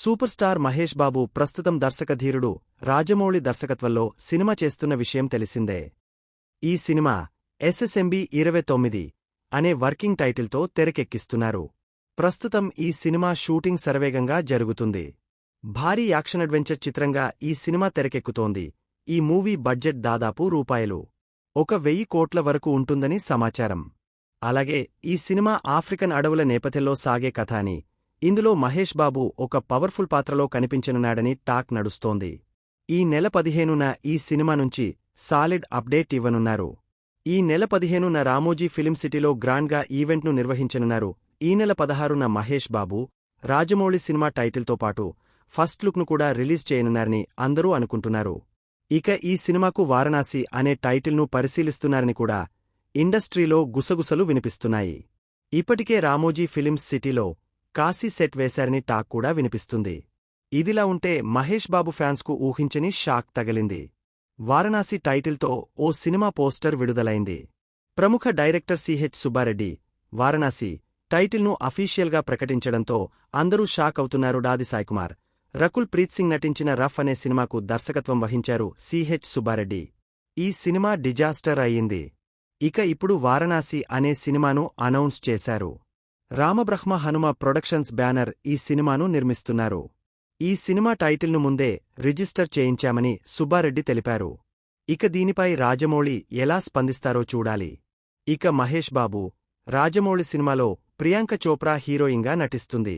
Super star Mahesh Babu ప్రస్తుతం దర్శకధీరుడు రాజమౌళి దర్శకత్వంలో cinema చేస్తున్న విషయం తెలిసిందే. ఈ సినిమా ఎస్ఎస్ఎంబి 29 అనే వర్కింగ్ టైటిల్తో తెరకెక్కిస్తున్నారు. ప్రస్తుతం ఈ సినిమా షూటింగ్ శరవేగంగా జరుగుతుంది. భారీ యాక్షన్ అడ్వెంచర్ చిత్రంగా ఈ సినిమా తెరకెక్కుతోంది. ఈ మూవీ బడ్జెట్ దాదాపు రూ.1,000 కోట్ల వరకు ఉంటుందని సమాచారం. అలాగే ఈ సినిమా ఆఫ్రికన్ అడవుల నేపథ్యంలో సాగే కథ అని, ఇందులో మహేష్ బాబు ఒక పవర్ఫుల్ పాత్రలో కనిపించనున్నాడని టాక్ నడుస్తోంది. ఈ నెల 15న ఈ సినిమా నుంచి సాలిడ్ అప్డేట్ ఇవ్వనున్నారు. ఈ నెల 15న రామోజీ ఫిలిం సిటీలో గ్రాండ్గా ఈవెంట్ను నిర్వహించనున్నారు. ఈ నెల 16న మహేష్ బాబు రాజమౌళి సినిమా టైటిల్తో పాటు ఫస్ట్ లుక్ను కూడా రిలీజ్ చేయనున్నారని అందరూ అనుకుంటున్నారు. ఇక ఈ సినిమాకు వారణాసి అనే టైటిల్ను పరిశీలిస్తున్నారని కూడా ఇండస్ట్రీలో గుసగుసలు వినిపిస్తున్నాయి. ఇప్పటికే రామోజీ ఫిలిమ్స్ సిటీలో కాశీ సెట్ వేశారని టాక్ కూడా వినిపిస్తుంది. ఇదిలా ఉంటే మహేష్ బాబు ఫ్యాన్స్కు ఊహించని షాక్ తగిలింది. వారణాసి టైటిల్తో ఓ సినిమా పోస్టర్ విడుదలైంది. ప్రముఖ డైరెక్టర్ సిహెచ్ సుబ్బారెడ్డి వారణాసి టైటిల్ను అఫీషియల్గా ప్రకటించడంతో అందరూ షాక్ అవుతున్నారు. డాది సాయికుమార్, రకుల్ ప్రీత్ సింగ్ నటించిన రఫ్ అనే సినిమాకు దర్శకత్వం వహించారు సిహెచ్ సుబ్బారెడ్డి. ఈ సినిమా డిజాస్టర్ అయ్యింది. ఇక ఇప్పుడు వారణాసి అనే సినిమాను అనౌన్స్ చేశారు. రామబ్రహ్మ హనుమ ప్రొడక్షన్స్ బ్యానర్ ఈ సినిమాను నిర్మిస్తున్నారు. ఈ సినిమా టైటిల్ను ముందే రిజిస్టర్ చేయించామని సుబ్బారెడ్డి తెలిపారు. ఇక దీనిపై రాజమౌళి ఎలా స్పందిస్తారో చూడాలి. ఇక మహేష్ బాబు రాజమౌళి సినిమాలో ప్రియాంక చోప్రా హీరోయిన్గా నటిస్తుంది.